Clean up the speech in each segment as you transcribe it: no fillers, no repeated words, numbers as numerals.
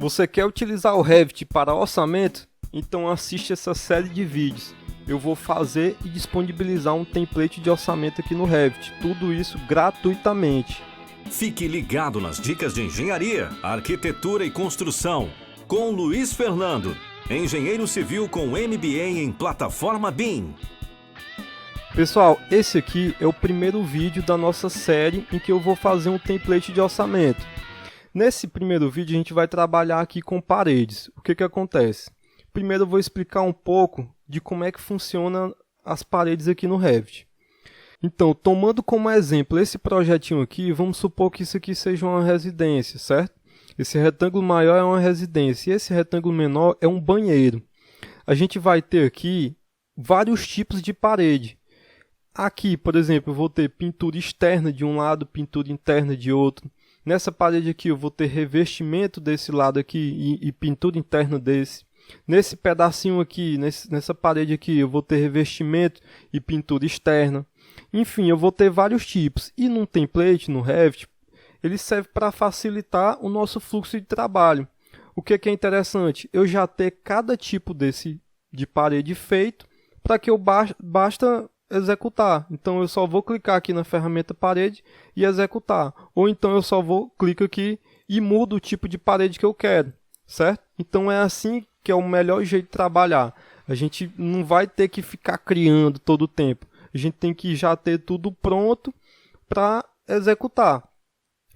Você quer utilizar o Revit para orçamento? Então assiste essa série de vídeos. Eu vou fazer e disponibilizar um template de orçamento aqui no Revit. Tudo isso gratuitamente. Fique ligado nas dicas de engenharia, arquitetura e construção com Luiz Fernando, engenheiro civil com MBA em plataforma BIM. Pessoal, esse aqui é o primeiro vídeo da nossa série em que eu vou fazer um template de orçamento. Nesse primeiro vídeo a gente vai trabalhar aqui com paredes. O que acontece? Primeiro eu vou explicar um pouco de como é que funciona as paredes aqui no Revit. Então, tomando como exemplo esse projetinho aqui, vamos supor que isso aqui seja uma residência, certo? Esse retângulo maior é uma residência e esse retângulo menor é um banheiro. A gente vai ter aqui vários tipos de parede. Aqui, por exemplo, eu vou ter pintura externa de um lado, pintura interna de outro. Nessa parede aqui eu vou ter revestimento desse lado aqui e pintura interna desse. Nesse pedacinho aqui, nessa parede aqui, eu vou ter revestimento e pintura externa. Enfim, eu vou ter vários tipos. E num template, no Revit, ele serve para facilitar o nosso fluxo de trabalho. O que é interessante? Eu já ter cada tipo de parede feito para que eu basta executar. Então eu só vou clicar aqui na ferramenta parede e executar. Ou então eu só clico aqui e mudo o tipo de parede que eu quero, certo? Então é assim que é o melhor jeito de trabalhar. A gente não vai ter que ficar criando todo o tempo. A gente tem que já ter tudo pronto para executar.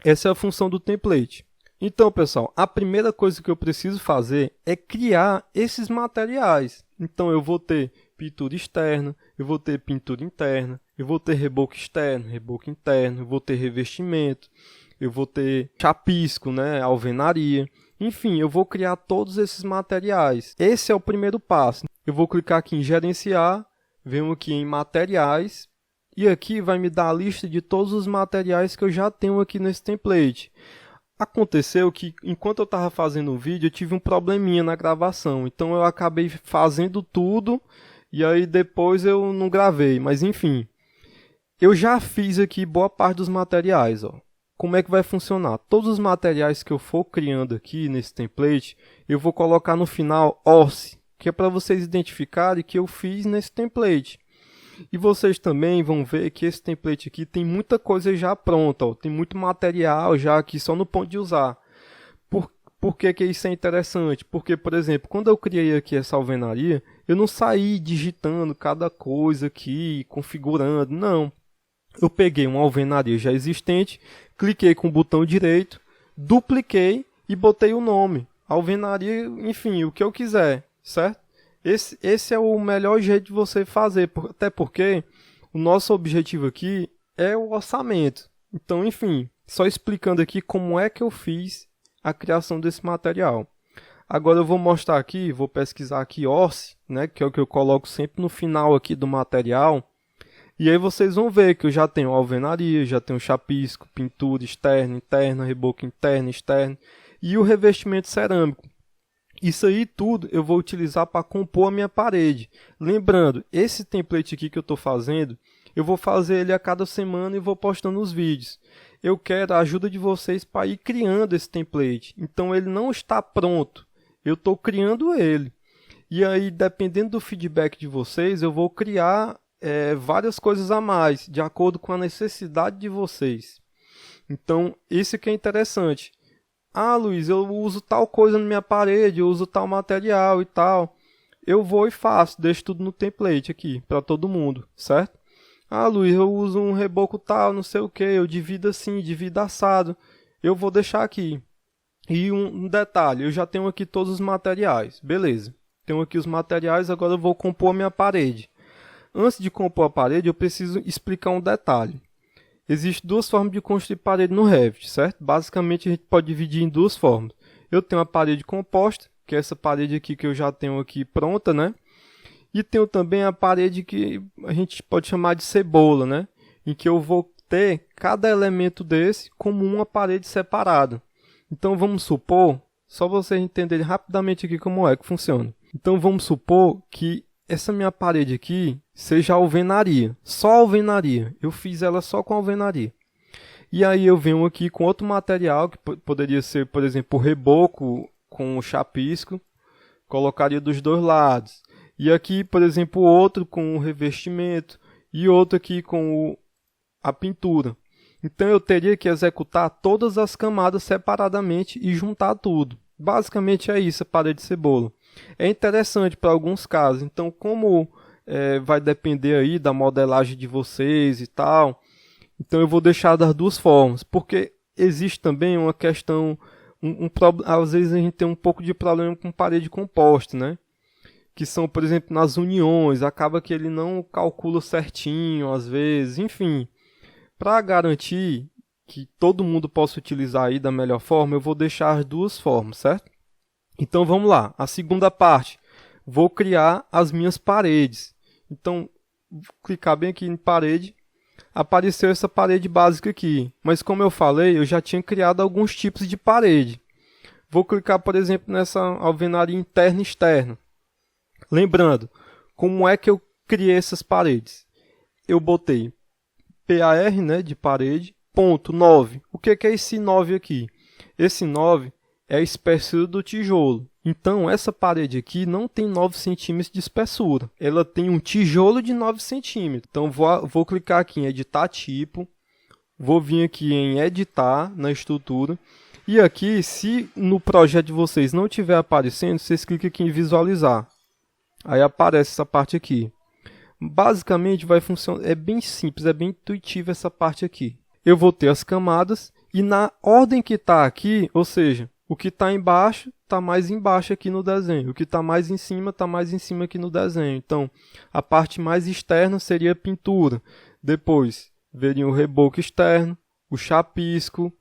Essa é a função do template. Então, pessoal, a primeira coisa que eu preciso fazer é criar esses materiais. Então eu vou ter pintura externa, eu vou ter pintura interna, eu vou ter reboco externo, reboco interno, eu vou ter revestimento, eu vou ter chapisco, né, alvenaria. Enfim, eu vou criar todos esses materiais. Esse é o primeiro passo. Eu vou clicar aqui em gerenciar, venho aqui em materiais e aqui vai me dar a lista de todos os materiais que eu já tenho aqui nesse template. Aconteceu que enquanto eu estava fazendo o vídeo eu tive um probleminha na gravação, então eu acabei fazendo tudo e aí depois eu não gravei, mas enfim. Eu já fiz aqui boa parte dos materiais, ó. Como é que vai funcionar? Todos os materiais que eu for criando aqui nesse template, eu vou colocar no final ORCE, que é para vocês identificarem que eu fiz nesse template. E vocês também vão ver que esse template aqui tem muita coisa já pronta, ó. Tem muito material já aqui só no ponto de usar. Por que isso é interessante? Porque, por exemplo, quando eu criei aqui essa alvenaria, eu não saí digitando cada coisa aqui, configurando, não. Eu peguei uma alvenaria já existente, cliquei com o botão direito, dupliquei e botei o nome. Alvenaria, enfim, o que eu quiser, certo? Esse é o melhor jeito de você fazer, até porque o nosso objetivo aqui é o orçamento. Então, enfim, só explicando aqui como é que eu fiz a criação desse material. Agora eu vou mostrar aqui, vou pesquisar aqui ORCE, né, que é o que eu coloco sempre no final aqui do material. E aí vocês vão ver que eu já tenho alvenaria, já tenho chapisco, pintura externa, interna, reboco interno, externo e o revestimento cerâmico. Isso aí tudo eu vou utilizar para compor a minha parede. Lembrando, esse template aqui que eu estou fazendo, eu vou fazer ele a cada semana e vou postando os vídeos. Eu quero a ajuda de vocês para ir criando esse template. Então ele não está pronto, eu estou criando ele. E aí, dependendo do feedback de vocês, eu vou criar várias coisas a mais, de acordo com a necessidade de vocês. Então, isso que é interessante. Ah, Luiz, eu uso tal coisa na minha parede, eu uso tal material e tal. Eu vou e faço, deixo tudo no template aqui, para todo mundo, certo? Ah, Luiz, eu uso um reboco tal, não sei o que, eu divido assim, divido assado. Eu vou deixar aqui. E um detalhe, eu já tenho aqui todos os materiais, beleza. Tenho aqui os materiais, agora eu vou compor a minha parede. Antes de compor a parede, eu preciso explicar um detalhe. Existem duas formas de construir parede no Revit, certo? Basicamente a gente pode dividir em duas formas. Eu tenho a parede composta, que é essa parede aqui que eu já tenho aqui pronta, né? E tenho também a parede que a gente pode chamar de cebola, né? Em que eu vou ter cada elemento desse como uma parede separada. Então vamos supor, só vocês entenderem rapidamente aqui como é que funciona. Então vamos supor que essa minha parede aqui seja alvenaria, só alvenaria. Eu fiz ela só com alvenaria. E aí eu venho aqui com outro material, que poderia ser, por exemplo, o reboco com o chapisco, colocaria dos dois lados. E aqui, por exemplo, outro com o revestimento e outro aqui com a pintura. Então eu teria que executar todas as camadas separadamente e juntar tudo. Basicamente é isso a parede de cebola. É interessante para alguns casos. Então, como vai depender aí da modelagem de vocês e tal, então eu vou deixar das duas formas, porque existe também uma questão, às vezes a gente tem um pouco de problema com parede composta, né? Que são, por exemplo, nas uniões, acaba que ele não calcula certinho, às vezes, enfim. Para garantir que todo mundo possa utilizar aí da melhor forma, eu vou deixar as duas formas, certo? Então vamos lá, a segunda parte, vou criar as minhas paredes. Então, vou clicar bem aqui em parede, apareceu essa parede básica aqui, mas como eu falei, eu já tinha criado alguns tipos de parede. Vou clicar, por exemplo, nessa alvenaria interna e externa. Lembrando, como é que eu criei essas paredes? Eu botei PAR, né, de parede, ponto 9. O que é esse 9 aqui? Esse 9 é a espessura do tijolo. Então, essa parede aqui não tem 9 centímetros de espessura. Ela tem um tijolo de 9 centímetros. Então, vou clicar aqui em editar tipo. Vou vir aqui em editar na estrutura. E aqui, se no projeto de vocês não estiver aparecendo, vocês clicam aqui em visualizar. Aí aparece essa parte aqui. Basicamente vai funcionar, é bem simples, é bem intuitivo essa parte aqui. Eu vou ter as camadas e na ordem que está aqui, ou seja, o que está embaixo está mais embaixo aqui no desenho, o que está mais em cima está mais em cima aqui no desenho. Então, a parte mais externa seria a pintura. Depois, veria o reboco externo, o chapisco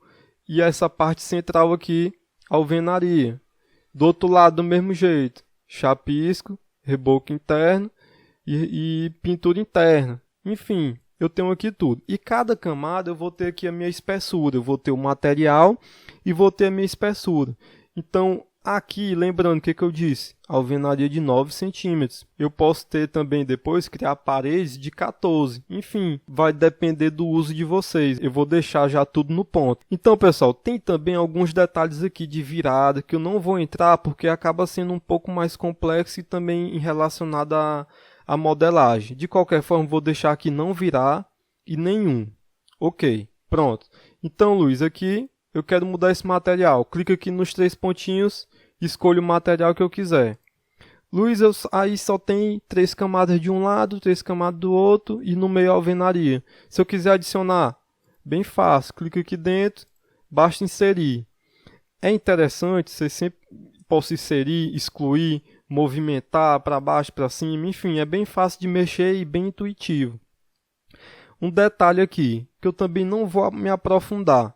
e essa parte central aqui, a alvenaria. Do outro lado, do mesmo jeito, chapisco, reboco interno e pintura interna. Enfim, eu tenho aqui tudo. E cada camada eu vou ter aqui a minha espessura. Eu vou ter o material e vou ter a minha espessura. Então, aqui, lembrando o que eu disse, alvenaria de 9 centímetros. Eu posso ter também depois, criar paredes de 14. Enfim, vai depender do uso de vocês. Eu vou deixar já tudo no ponto. Então, pessoal, tem também alguns detalhes aqui de virada que eu não vou entrar porque acaba sendo um pouco mais complexo e também relacionado a modelagem. De qualquer forma, vou deixar aqui não virar e nenhum. Ok, pronto. Então, Luiz, aqui eu quero mudar esse material. Clica aqui nos 3 pontinhos, escolho o material que eu quiser. Luiz, aí só tem 3 camadas de um lado, 3 camadas do outro e no meio a alvenaria. Se eu quiser adicionar, bem fácil. Clica aqui dentro, basta inserir. É interessante, você sempre possa inserir, excluir, movimentar para baixo, para cima, enfim, é bem fácil de mexer e bem intuitivo. Um detalhe aqui, que eu também não vou me aprofundar,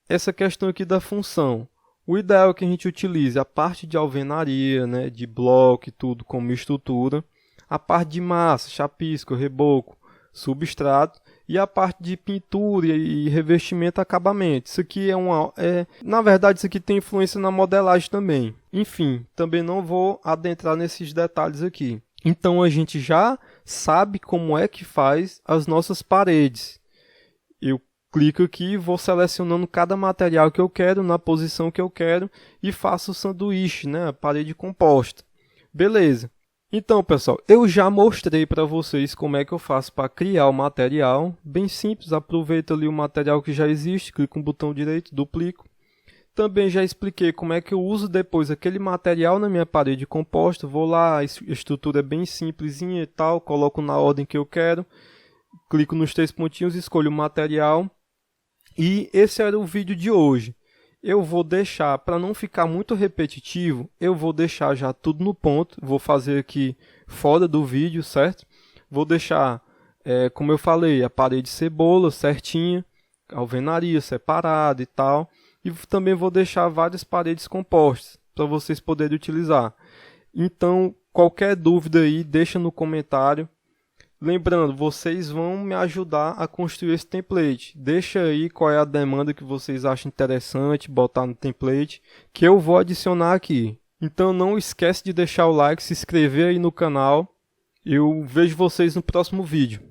essa questão aqui da função. O ideal é que a gente utilize a parte de alvenaria, né, de bloco e tudo como estrutura, a parte de massa, chapisco, reboco, substrato, e a parte de pintura e revestimento, acabamento. Isso aqui na verdade, isso aqui tem influência na modelagem também. Enfim, também não vou adentrar nesses detalhes aqui. Então a gente já sabe como é que faz as nossas paredes. Eu clico aqui e vou selecionando cada material que eu quero, na posição que eu quero, e faço o sanduíche, né? A parede composta. Beleza. Então, pessoal, eu já mostrei para vocês como é que eu faço para criar o material. Bem simples, aproveito ali o material que já existe, clico no botão direito, duplico. Também já expliquei como é que eu uso depois aquele material na minha parede composta. Vou lá, a estrutura é bem simplesinha e tal, coloco na ordem que eu quero. Clico nos 3 pontinhos, escolho o material. E esse era o vídeo de hoje. Eu vou deixar, para não ficar muito repetitivo, eu vou deixar já tudo no ponto. Vou fazer aqui fora do vídeo, certo? Vou deixar, como eu falei, a parede cebola certinha, a alvenaria separada e tal. E também vou deixar várias paredes compostas para vocês poderem utilizar. Então, qualquer dúvida aí, deixa no comentário. Lembrando, vocês vão me ajudar a construir esse template. Deixa aí qual é a demanda que vocês acham interessante botar no template, que eu vou adicionar aqui. Então não esquece de deixar o like, se inscrever aí no canal. Eu vejo vocês no próximo vídeo.